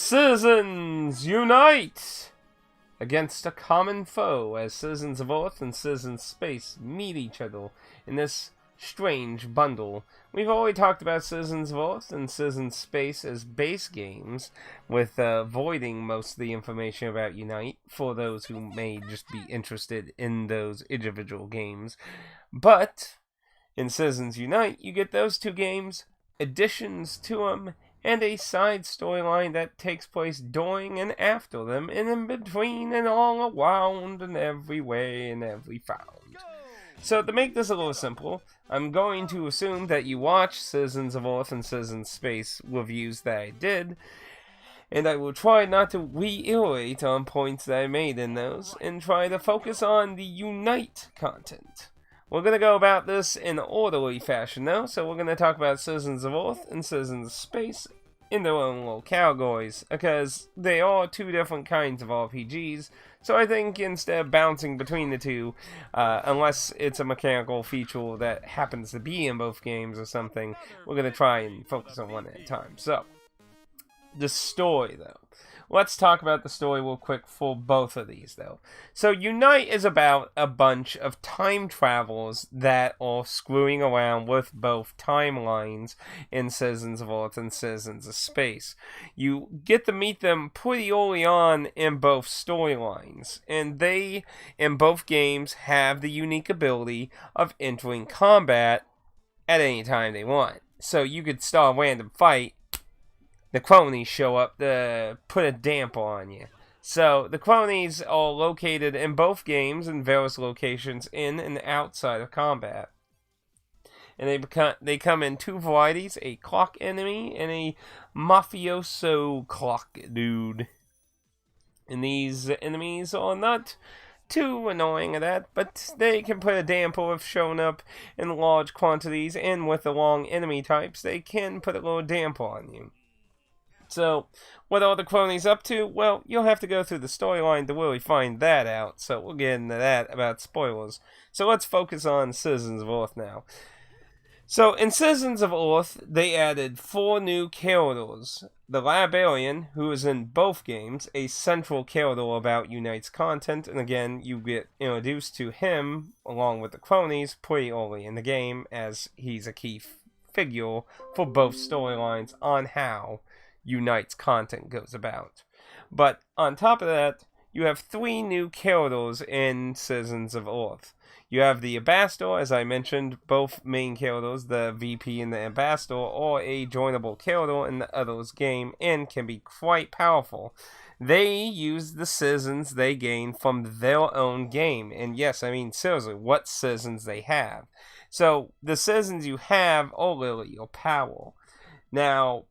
Citizens unite against a common foe as citizens of Earth and citizens of Space meet each other in this strange bundle. We've already talked about Citizens of Earth and Citizens of Space as base games, with voiding most of the information about Unite for those who may just be interested in those individual games. But in Citizens Unite, you get those two games, additions to them, and a side storyline that takes place during and after them, and in between and all around and every way and every found. So to make this a little simple, I'm going to assume that you watched Citizens of Earth and Citizens of Space reviews that I did, and I will try not to reiterate on points that I made in those, and try to focus on the Unite content. We're going to go about this in an orderly fashion though, so we're going to talk about Citizens of Earth and Citizens of Space in their own little categories, because they are two different kinds of RPGs, so I think instead of bouncing between the two, unless it's a mechanical feature that happens to be in both games or something, we're going to try and focus on one at a time. So, the story though. Let's talk about the story real quick for both of these, though. So, Unite is about a bunch of time travelers that are screwing around with both timelines in Citizens of Earth and Citizens of Space. You get to meet them pretty early on in both storylines, and they, in both games, have the unique ability of entering combat at any time they want. So, you could start a random fight. The cronies show up to put a damper on you. So, the cronies are located in both games in various locations in and outside of combat. And they come in two varieties, a clock enemy and a mafioso clock dude. And these enemies are not too annoying at that, but they can put a damper if shown up in large quantities, and with the long enemy types, they can put a little damper on you. So, what are the cronies up to? Well, you'll have to go through the storyline to really find that out, so we'll get into that about spoilers. So let's focus on Citizens of Earth now. So, in Citizens of Earth, they added 4 new characters. The Librarian, who is in both games, a central character about Unite's content, and again, you get introduced to him, along with the cronies, pretty early in the game, as he's a key figure for both storylines on how Unite's content goes about. But on top of that, you have 3 new characters in Citizens of Earth. You have the Ambassador, as I mentioned, both main characters, the VP and the Ambassador, are a joinable character in the other's game and can be quite powerful. They use the citizens they gain from their own game. And yes, I mean, seriously, what citizens they have. So, the citizens you have are literally your power. Now,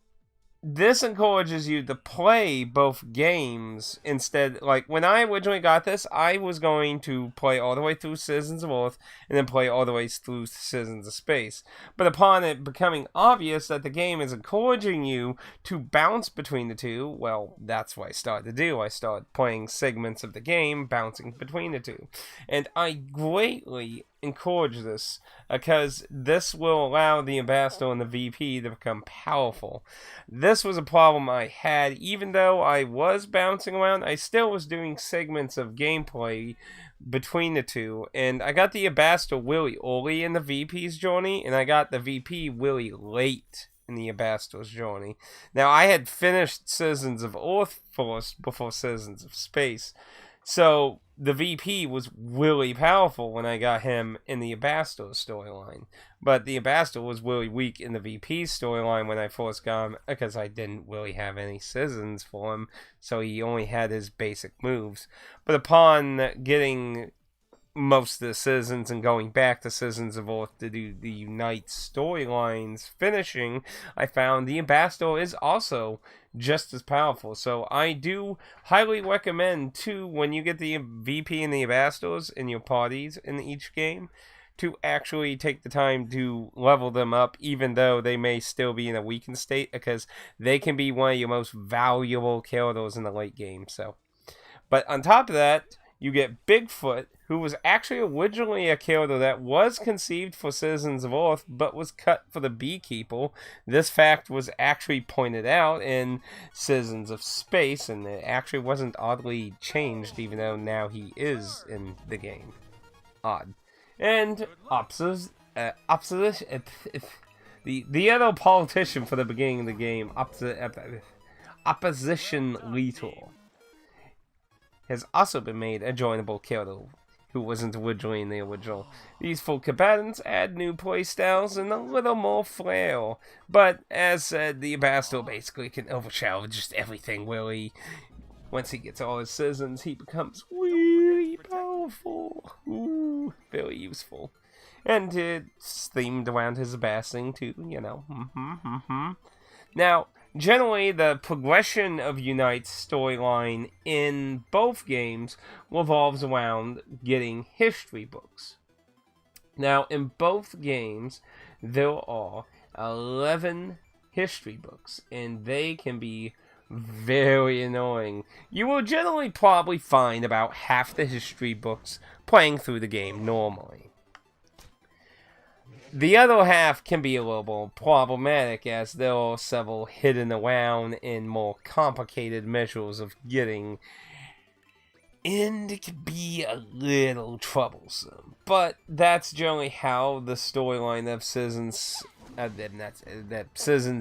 this encourages you to play both games instead. Like, when I originally got this, I was going to play all the way through Citizens of Earth and then play all the way through Citizens of Space. But upon it becoming obvious that the game is encouraging you to bounce between the two, well, that's what I started to do. I started playing segments of the game, bouncing between the two. And I greatly encourage this, because this will allow the Ambassador and the VP to become powerful. This was a problem I had. Even though I was bouncing around, I still was doing segments of gameplay between the two, and I got the Ambassador really early in the VP's journey, and I got the VP really late in the Ambassador's journey. Now, I had finished Citizens of Earth first before Citizens of Space, so the VP was really powerful when I got him in the Ambassador storyline. But the Ambassador was really weak in the VP storyline when I first got him, because I didn't really have any citizens for him, so he only had his basic moves. But upon getting most of the citizens and going back to Citizens of Earth to do the Unite storylines finishing, I found the Ambassador is also just as powerful. So I do highly recommend, too, when you get the VP and the Ambassadors in your parties in each game, to actually take the time to level them up, even though they may still be in a weakened state, because they can be one of your most valuable characters in the late game. So, but on top of that, you get Bigfoot, who was actually originally a character that was conceived for Citizens of Earth, but was cut for the Beekeeper. This fact was actually pointed out in Citizens of Space, and it actually wasn't oddly changed, even though now he is in the game. Odd. And the other politician for the beginning of the game, Opposition Leader, has also been made a joinable character who wasn't originally in the original. These full combatants add new playstyles and a little more flair, but as said, the Ambassador basically can overshadow just everything, really. Once he gets all his citizens, he becomes really powerful. Ooh, very useful. And it's themed around his ambassading too, you know. Now, generally, the progression of Unite's storyline in both games revolves around getting history books. Now, in both games, there are 11 history books, and they can be very annoying. You will generally probably find about half the history books playing through the game normally. The other half can be a little more problematic, as there are several hidden around in more complicated measures of getting, and it can be a little troublesome. But that's generally how the storyline of Citizens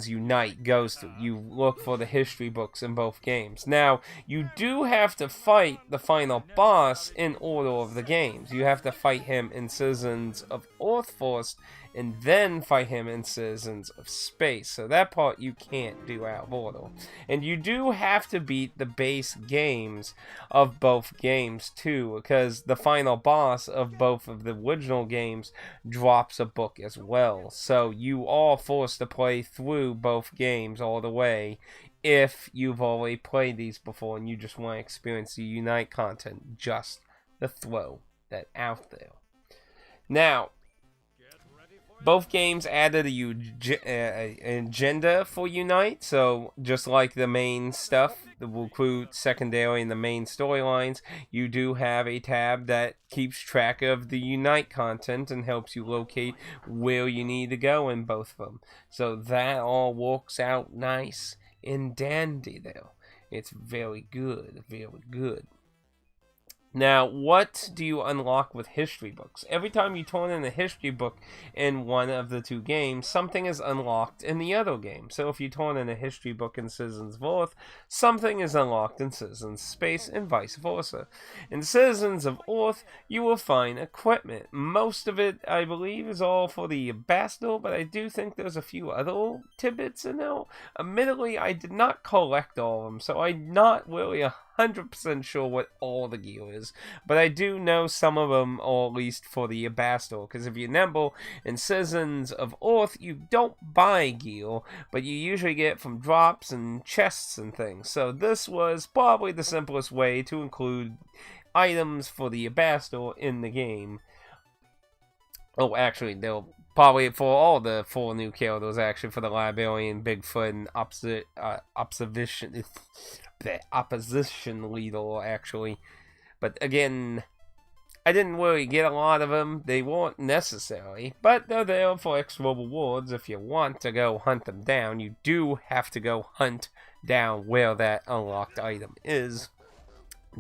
Unite goes through. You look for the history books in both games. Now, you do have to fight the final boss in order of the games. You have to fight him in Citizens of Earth first, and then fight him in Citizens of Space. So that part you can't do out of order. And you do have to beat the base games of both games too, because the final boss of both of the original games drops a book as well. So you are forced to play through both games all the way if you've already played these before and you just want to experience the Unite content, just to throw that out there. Now, both games added an agenda for Unite, so just like the main stuff, the recruit, secondary, and the main storylines, you do have a tab that keeps track of the Unite content and helps you locate where you need to go in both of them. So that all works out nice and dandy there. It's very good, very good. Now, what do you unlock with history books? Every time you turn in a history book in one of the two games, something is unlocked in the other game. So if you turn in a history book in Citizens of Earth, something is unlocked in Citizens of Space, and vice versa. In Citizens of Earth, you will find equipment. Most of it, I believe, is all for the Ambassador, but I do think there's a few other tidbits in there. Admittedly, I did not collect all of them, so I'm not really 100% sure what all the gear is, but I do know some of them are at least for the Ambassador, because if you remember, in Citizens of Earth, you don't buy gear, but you usually get it from drops and chests and things, so this was probably the simplest way to include items for the Ambassador in the game. Oh, actually, they'll probably for all the 4 new characters, actually, for the Librarian, Bigfoot, and the opposition leader, actually. But again, I didn't really get a lot of them. They weren't necessary, but they're there for extra rewards. If you want to go hunt them down, you do have to go hunt down where that unlocked item is.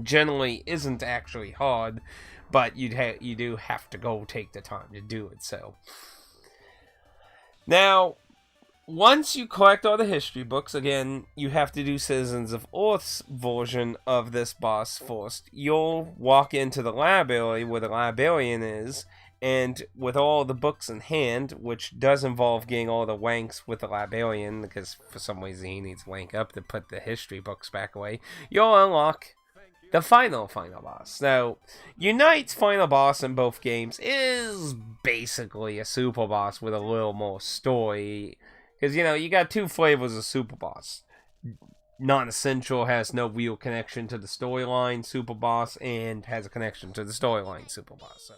Generally isn't actually hard, but you do have to go take the time to do it. So now, once you collect all the history books, again, you have to do Citizens of Earth's version of this boss first. You'll walk into the library where the librarian is, and with all the books in hand, which does involve getting all the ranks with the librarian, because for some reason he needs to rank up to put the history books back away, you'll unlock the final boss. Now, Unite's final boss in both games is basically a super boss with a little more story. Because, you know, you got 2 flavors of super boss. Non-essential has no real connection to the storyline super boss, and has a connection to the storyline super boss. So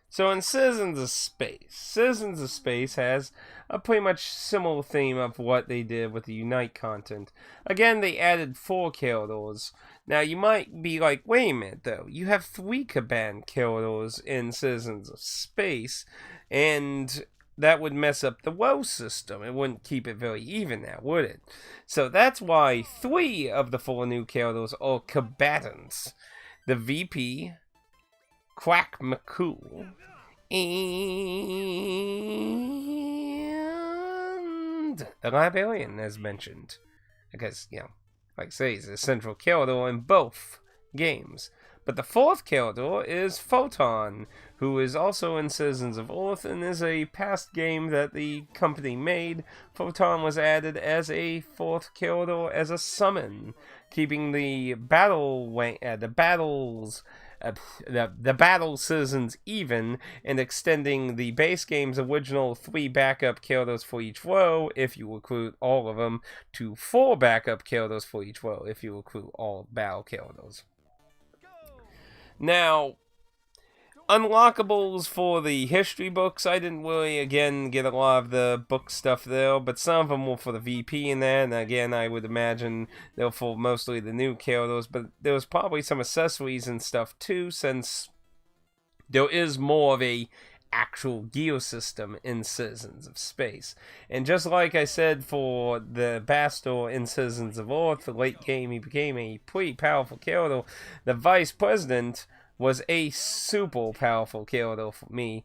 So in Citizens of Space has a pretty much similar theme of what they did with the Unite content. Again, they added 4 corridors. Now, you might be like, wait a minute, though. You have 3 Caban corridors in Citizens of Space, and that would mess up the woe system. It wouldn't keep it very even now, would it? So that's why 3 of the 4 new corridors are combatants. The VP, Quack McCool, and the Librarian, as mentioned. Because, like I say, he's a central corridor in both games. But the 4th corridor is Photon, who is also in Citizens of Earth and is a past game that the company made. Photon was added as a 4th corridor as a summon, keeping the battle citizens even, and extending the base game's original 3 backup corridors for each row, if you recruit all of them, to 4 backup corridors for each row, if you recruit all battle corridors. Now, unlockables for the history books, I didn't really, again, get a lot of the book stuff there, but some of them were for the VP in that, and again, I would imagine they're for mostly the new corridors, but there was probably some accessories and stuff too, since there is more of a actual gear system in Citizens of Space. And just like I said for the Bastor in Citizens of Earth, the late game he became a pretty powerful corridor. The Vice President was a super powerful corridor for me,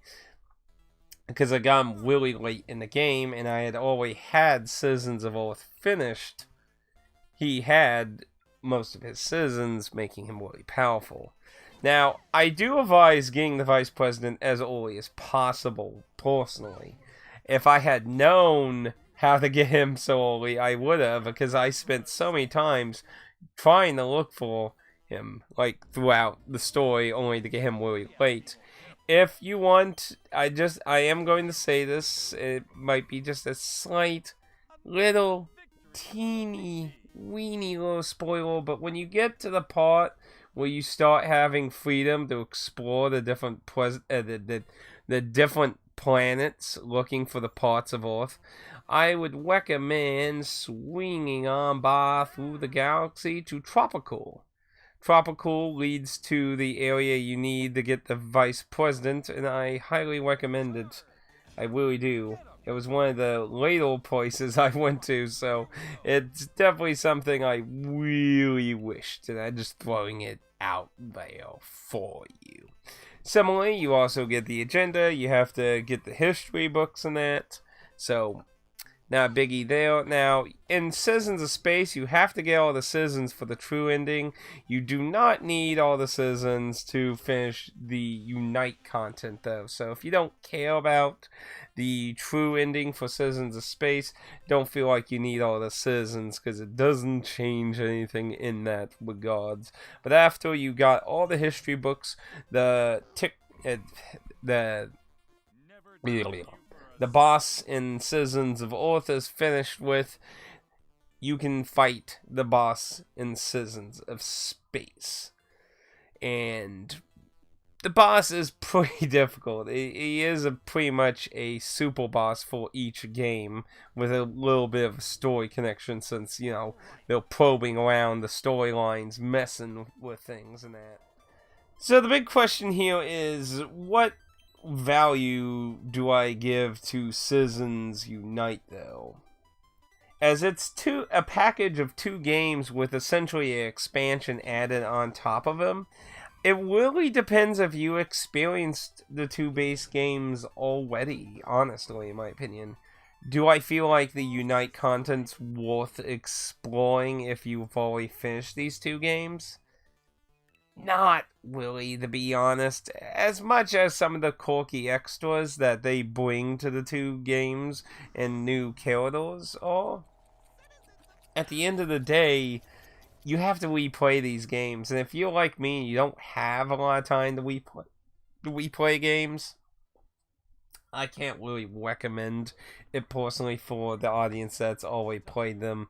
because I got him really late in the game, and I had already had Citizens of Earth finished. He had most of his citizens, making him really powerful. Now, I do advise getting the Vice President as early as possible, personally. If I had known how to get him so early, I would have, because I spent so many times trying to look for him, like, throughout the story, only to get him really late. If you want, I am going to say this, it might be just a slight, little, teeny, weeny little spoiler, but when you get to the part where you start having freedom to explore the different the different planets, looking for the parts of Earth, I would recommend swinging on by through the galaxy to Tropical. Tropical leads to the area you need to get the Vice President, and I highly recommend it. I really do. It was one of the later places I went to, so it's definitely something I really wished, and I'm just throwing it out there for you. Similarly, you also get the agenda. You have to get the history books and that, so not a biggie there. Now, in Citizens of Space, you have to get all the citizens for the true ending. You do not need all the citizens to finish the Unite content, though. So if you don't care about the true ending for Citizens of Space, don't feel like you need all the citizens, because it doesn't change anything in that regards. But after you got all the history books, the boss in Citizens of Earth is finished with, you can fight the boss in Citizens of Space. And the boss is pretty difficult. He is pretty much a super boss for each game, with a little bit of a story connection, since, they're probing around the storylines, messing with things and that. So the big question here is, what value do I give to Citizens Unite, though? As it's a package of 2 games with essentially an expansion added on top of them. It really depends if you experienced the 2 base games already, honestly, in my opinion. Do I feel like the Unite content's worth exploring if you've already finished these 2 games? Not really, to be honest. As much as some of the quirky extras that they bring to the 2 games and new characters are, at the end of the day, you have to replay these games. And if you're like me and you don't have a lot of time to replay games, I can't really recommend it personally for the audience that's already played them,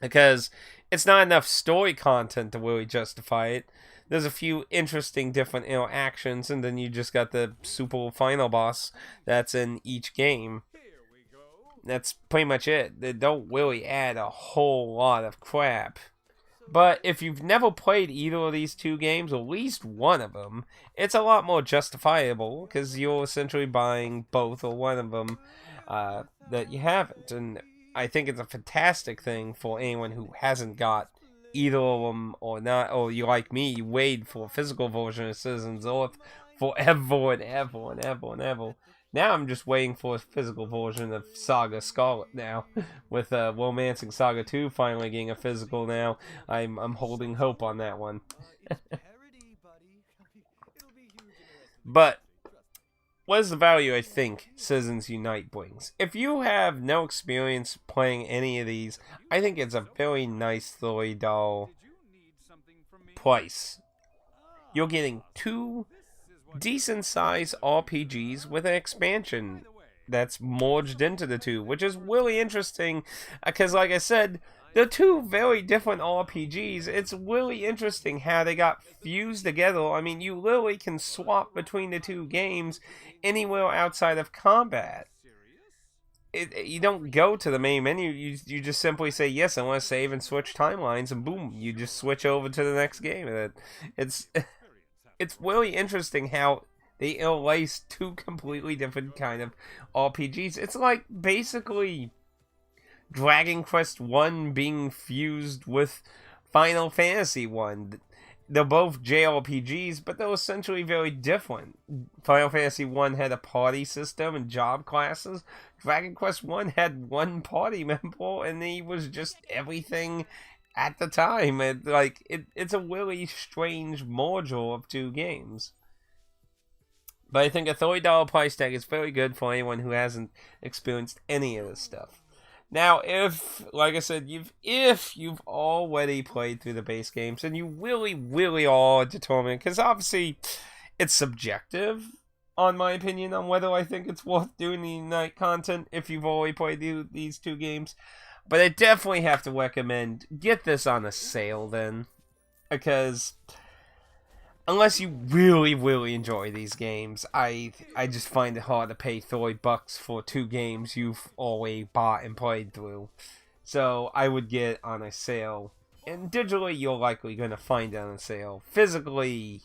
because it's not enough story content to really justify it. there's a few interesting different interactions, and then you just got the super final boss that's in each game. That's pretty much it. They don't really add a whole lot of crap. But if you've never played either of these two games, or at least one of them, it's a lot more justifiable, because you're essentially buying both or one of them that you haven't. And I think it's a fantastic thing for anyone who hasn't got either of them or not, or you like me, you wait for a physical version of Citizens Earth forever and ever and ever and ever. Now I'm just waiting for a physical version of Saga Scarlet now, with Romancing Saga 2 finally getting a physical now. I'm holding hope on that one. But what is the value I think Citizens Unite brings? If you have no experience playing any of these, I think it's a very nice $30 price. You're getting two decent-sized RPGs with an expansion that's merged into the two, which is really interesting, because like I said, they're two very different RPGs. It's really interesting how they got fused together. I mean, you literally can swap between the two games anywhere outside of combat. You don't go to the main menu, you just simply say, yes, I want to save and switch timelines, and boom, you just switch over to the next game. It's really interesting how they interlace two completely different kind of RPGs. It's like basically Dragon Quest 1 being fused with Final Fantasy 1. They're both JRPGs, but they're essentially very different. Final Fantasy 1 had a party system and job classes. Dragon Quest 1 had one party member, and he was just everything at the time. It's a really strange merger of two games. But I think a $30 price tag is very good for anyone who hasn't experienced any of this stuff. Now, if, like I said, if you've already played through the base games, and you really, really are determined, because obviously it's subjective, on my opinion, on whether I think it's worth doing the Unite content if you've already played these two games. But I definitely have to recommend, get this on a sale then, because unless you really, really enjoy these games, I just find it hard to pay $30 for two games you've already bought and played through. So I would get on a sale, and digitally you're likely going to find it on a sale. Physically,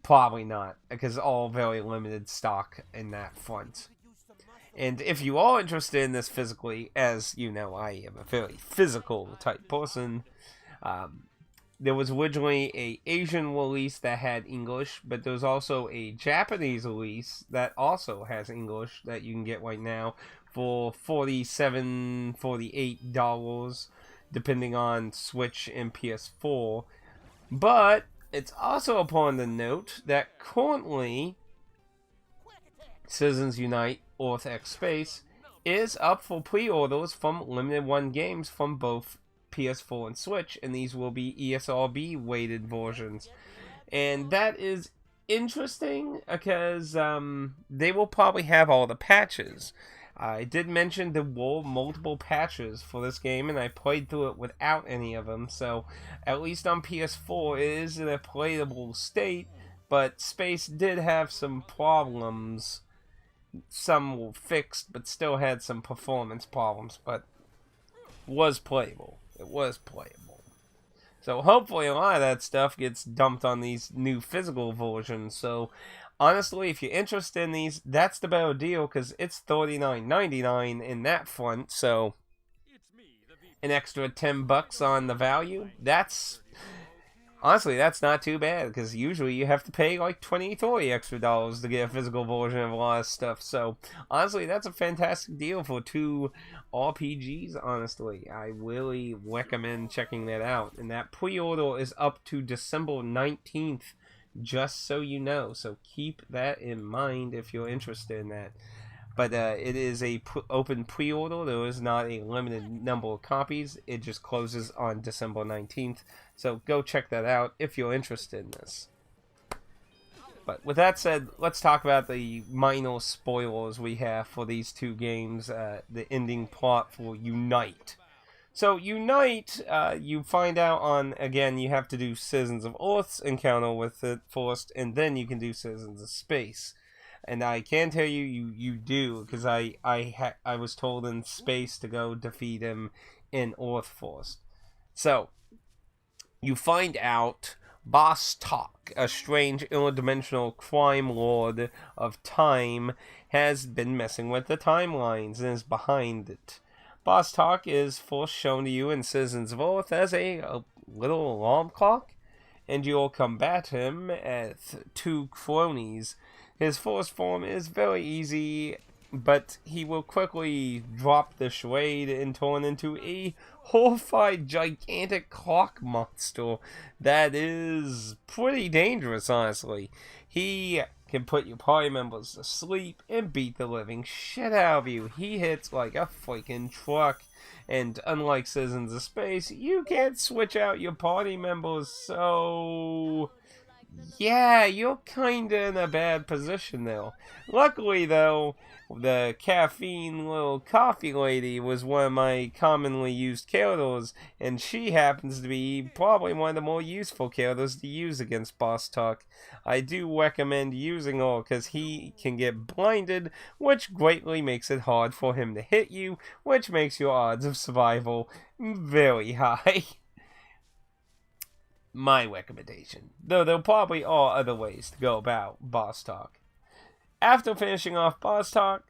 probably not, because all very limited stock in that front. And if you are interested in this physically, as you know, I am a very physical type person. There was originally a Asian release that had English, but there's also a Japanese release that also has English that you can get right now for $47, $48, depending on Switch and PS4. But it's also important to note that currently Citizens Unite Earth X Space is up for pre-orders from Limited One Games from both PS4 and Switch, and these will be ESRB weighted versions. And that is interesting because they will probably have all the patches. I did mention there were multiple patches for this game, and I played through it without any of them, so at least on PS4 it is in a playable state, but Space did have some problems. Some were fixed, but still had some performance problems, but was playable. It was playable. So hopefully a lot of that stuff gets dumped on these new physical versions. So honestly, if you're interested in these, that's the better deal, because it's $39.99 in that front. So an extra $10 on the value. Honestly, that's not too bad, because usually you have to pay like $20, $30 extra to get a physical version of a lot of stuff. So, honestly, that's a fantastic deal for two RPGs, honestly. I really recommend checking that out. And that pre-order is up to December 19th, just so you know. So, keep that in mind if you're interested in that. But it is a open pre-order. There is not a limited number of copies. It just closes on December 19th. So go check that out if you're interested in this. But with that said, let's talk about the minor spoilers we have for these two games. The ending plot for Unite. So Unite, you find out on, again, you have to do Citizens of Earth's encounter with it first, and then you can do Citizens of Space. And I can tell you, you do, because I was told in space to go defeat him in Earth first. So, you find out Boss Talk, a strange interdimensional crime lord of time, has been messing with the timelines and is behind it. Boss Talk is first shown to you in Citizens of Earth as a little alarm clock, and you'll combat him as two cronies. His first form is very easy, but he will quickly drop the charade and turn into a horrified, gigantic clock monster that is pretty dangerous, honestly. He can put your party members to sleep and beat the living shit out of you. He hits like a freaking truck, and unlike Citizens of Space, you can't switch out your party members, so yeah, you're kinda in a bad position though. Luckily though, the caffeine little coffee lady was one of my commonly used characters, and she happens to be probably one of the more useful characters to use against Boss Talk. I do recommend using her because he can get blinded, which greatly makes it hard for him to hit you, which makes your odds of survival very high. My recommendation, though there probably are other ways to go about Boss Talk. After finishing off Boss Talk,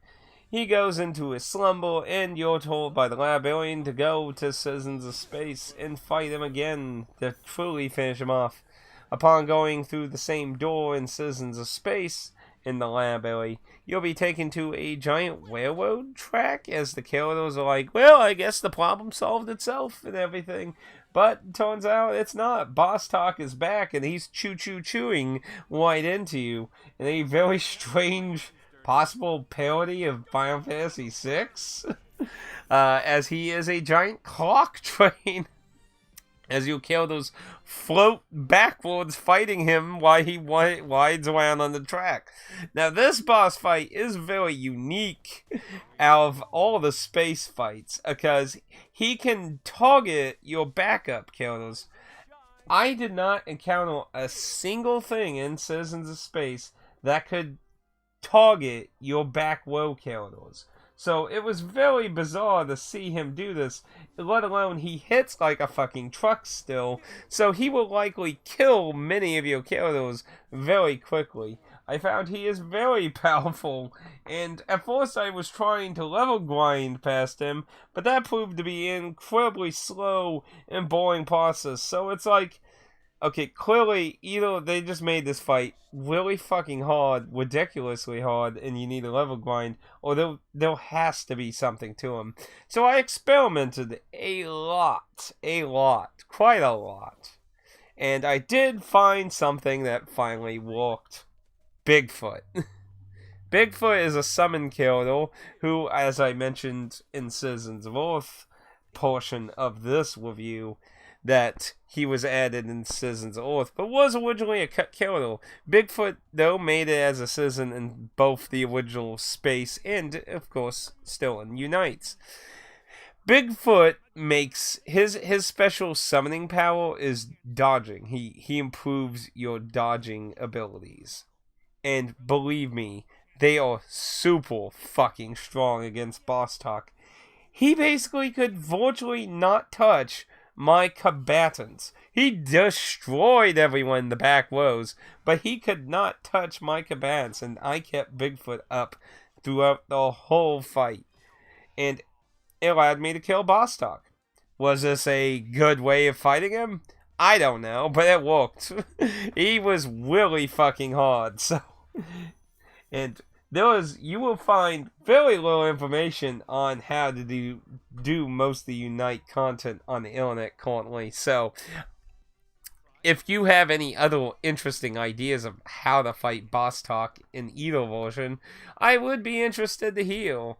he goes into his slumber, and you're told by the librarian to go to Citizens of Space and fight him again to truly finish him off. Upon going through the same door in Citizens of Space in the library, you'll be taken to a giant railroad track as the characters are like, well, I guess the problem solved itself and everything. But turns out it's not. Boss Talk is back, and he's chewing right into you in a very strange possible parody of Final Fantasy VI, as he is a giant clock train. As you kill those float backwards fighting him while he rides around on the track. Now this boss fight is very unique out of all the space fights because he can target your backup characters. I did not encounter a single thing in Citizens of Space that could target your back row characters. So it was very bizarre to see him do this, let alone he hits like a fucking truck still, so he will likely kill many of your characters very quickly. I found he is very powerful, and at first I was trying to level grind past him, but that proved to be an incredibly slow and boring process, so it's like, okay, clearly, either they just made this fight really fucking hard, ridiculously hard, and you need a level grind, or there has to be something to him. So I experimented a lot, quite a lot. And I did find something that finally worked. Bigfoot. Bigfoot is a summon character who, as I mentioned in Citizens of Earth portion of this review, that he was added in Citizens of Earth, but was originally a cut character. Bigfoot, though, made it as a citizen in both the original Space and, of course, still in Unites. Bigfoot makes his special summoning power is dodging. He improves your dodging abilities. And believe me, they are super fucking strong against Boss Talk. He basically could virtually not touch my combatants. He destroyed everyone in the back rows, but he could not touch my combatants, and I kept Bigfoot up throughout the whole fight. And it allowed me to kill Boss Talk. Was this a good way of fighting him? I don't know, but it worked. He was really fucking hard, so... And you will find very little information on how to do most of the Unite content on the internet currently. So, if you have any other interesting ideas of how to fight Boss Talk in either version, I would be interested to hear.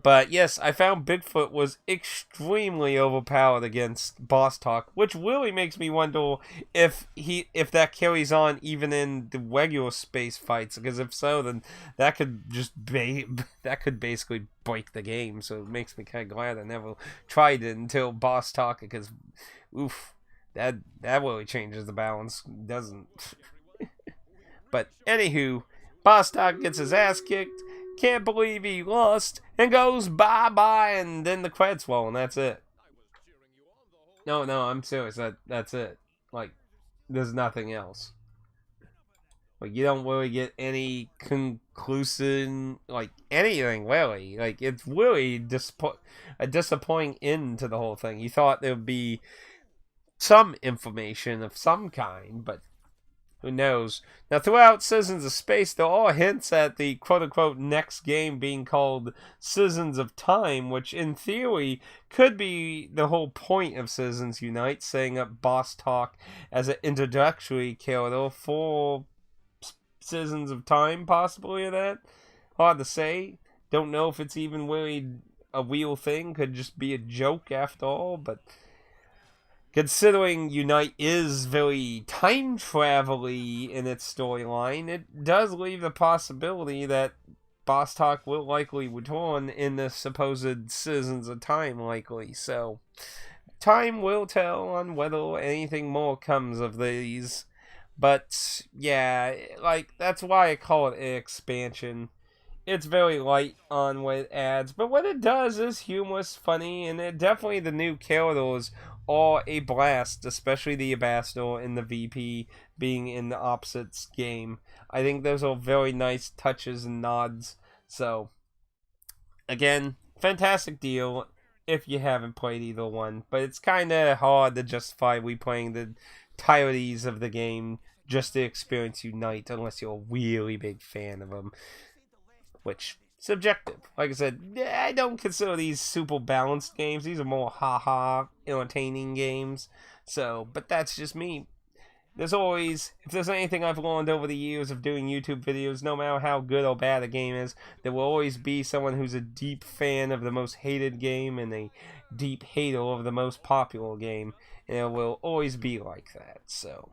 But yes, I found Bigfoot was extremely overpowered against Boss Talk, which really makes me wonder if that carries on even in the regular space fights. Because if so, then that could that could basically break the game. So it makes me kind of glad I never tried it until Boss Talk, because oof, that really changes the balance, doesn't? But anywho, Boss Talk gets his ass kicked. Can't believe he lost, and goes bye-bye, and then the credits roll, and that's it. No, I'm serious. That's it. Like, there's nothing else. Like, you don't really get any conclusion, like, anything, really. Like, it's really a disappointing end to the whole thing. You thought there would be some information of some kind, but who knows? Now, throughout Citizens of Space, there are hints at the quote-unquote next game being called Citizens of Time, which in theory could be the whole point of Citizens Unite, setting up Boss Talk as an introductory character for Citizens of Time, possibly, or that. Hard to say. Don't know if it's even really a real thing. Could just be a joke after all, but considering Unite is very time travel-y in its storyline, it does leave the possibility that Boss Talk will likely return in the supposed Citizens of Time, likely. So, time will tell on whether anything more comes of these. But, yeah, like, that's why I call it an expansion. It's very light on what it adds, but what it does is humorous, funny, and definitely the new characters are a blast, especially the Ambassador and the VP being in the opposites game. I think those are very nice touches and nods. So, again, fantastic deal if you haven't played either one, but it's kind of hard to justify replaying the entireties of the game just to experience Unite unless you're a really big fan of them. Which, subjective. Like I said, I don't consider these super balanced games. These are more haha entertaining games. So, but that's just me. There's always, if there's anything I've learned over the years of doing YouTube videos, no matter how good or bad a game is, there will always be someone who's a deep fan of the most hated game and a deep hater of the most popular game. And it will always be like that. So,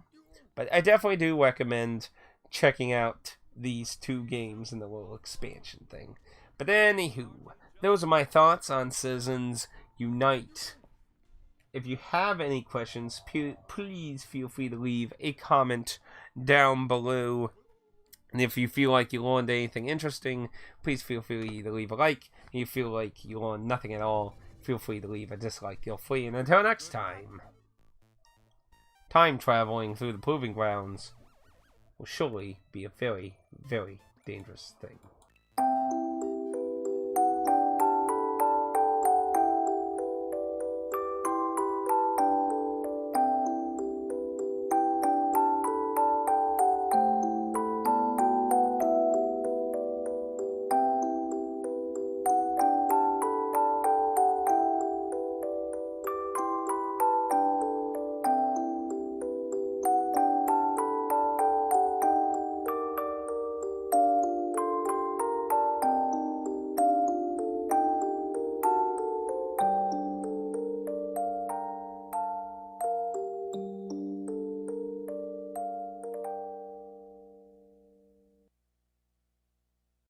but I definitely do recommend checking out these two games in the little expansion thing. But anywho, those are my thoughts on Citizens Unite. If you have any questions, please feel free to leave a comment down below. And if you feel like you learned anything interesting, please feel free to leave a like. If you feel like you learned nothing at all, feel free to leave a dislike. Feel free. And until next time, time traveling through the proving grounds will surely be a very, very dangerous thing.